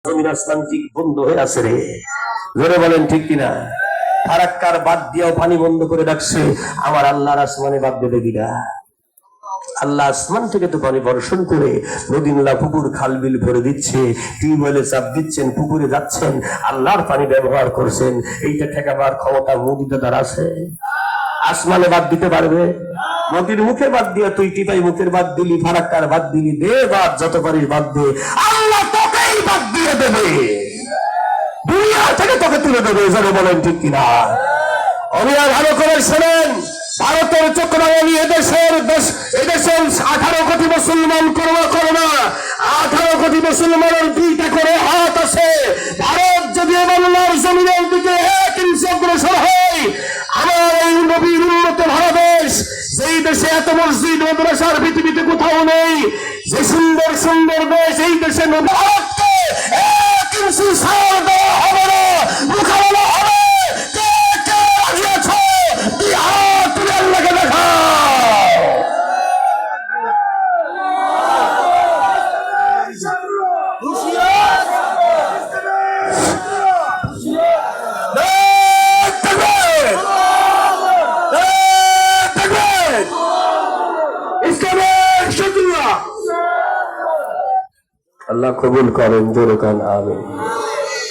জমিন আসমান ঠিক বন্ধ হয়ে আছে রে। জোরে বলেন ঠিক কিনা? ফারাক্কার বাদ দিয়েও পানি বন্ধ করে রাখছে, আমার আল্লাহর আসমানে বাদ দেবে কিনা? আল্লাহ আসমান থেকে তো পানি বর্ষণ করে নদী নালা পুকুর খাল বিল ভরে দিচ্ছে, টিউবওয়েলে চাপ দিচ্ছেন, পুকুরে যাচ্ছেন, আল্লাহর পানি ব্যবহার করছেন। এইটা ঠেকাবার ক্ষমতা মোদিতে তার আছে? আসমানে বাদ দিতে পারবে? নদীর মুখে বাদ দিয়ে তুই টিপাই মুখের বাদ দিলি, ফারাক্কার বাদ দিলি, দে বাদ, যত পারিস বাদ দে, আল্লাহ তোকেই বাদ দিয়ে দেবে, দুনিয়া থেকে তোকে তুলে দেবে। যারা বলেন ঠিক কিনা? আমি আর ভালো করে শোনেন, ভারতের চক্রাবলী এদেশের 18 কোটি মুসলমান করোনা 18 কোটি মুসলমানের 2টা করে হাত আছে। ভারত যদি বাংলার জমিনের দিকে 1 ইঞ্চি অগ্রসর হয়, আমার এই নবীর উন্নত বাংলাদেশ, যেই দেশে এত মসজিদ মাদ্রাসার পৃথিবীতে কোথাও নেই, যে সুন্দর সুন্দর দেশ, এই দেশে ভারতকে 1 ইঞ্চি ছাড় দেওয়া হবে না, মোকাবেলা হবে। আল্লাহ কবুল করেন, জোরে কান আমিন।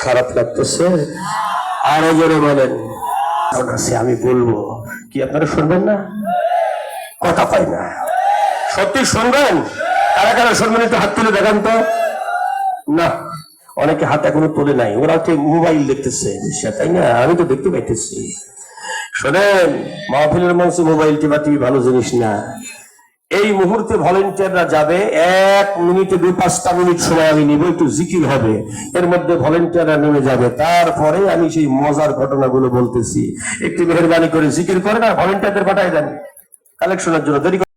খারাপ লাগতেছে? আরো জোরে বলেন। আমি বলবো কি, আপনারা শুনবেন না? কথা পাই না, সত্যি শুনবেন? কারা কারা শুনবেন একটু হাত তুলে দেখান তো। না, অনেকে হাত এখনো তোলে নাই, ওরা তো মোবাইল দেখতেছে, তাই না? আমি তো দেখতে পাইতেছি। শোনেন, মাহফিলের মঞ্চে মোবাইল টিপা টিভি ভালো জিনিস না। এই মুহূর্তে ভলেন্টিয়াররা যাবে, 1 মিনিটে 2-5টা মিনিট সময় আমি নিব, একটু জিকির হবে, এর মধ্যে ভলেন্টিয়াররা নেমে যাবে। তারপরে আমি সেই মজার ঘটনাগুলো বলতেছি। একটু মেহেরবানি করে জিকির করেন আর ভলেন্টিয়ারদের পাঠাই দেন কালেকশনের জন্য। দেরি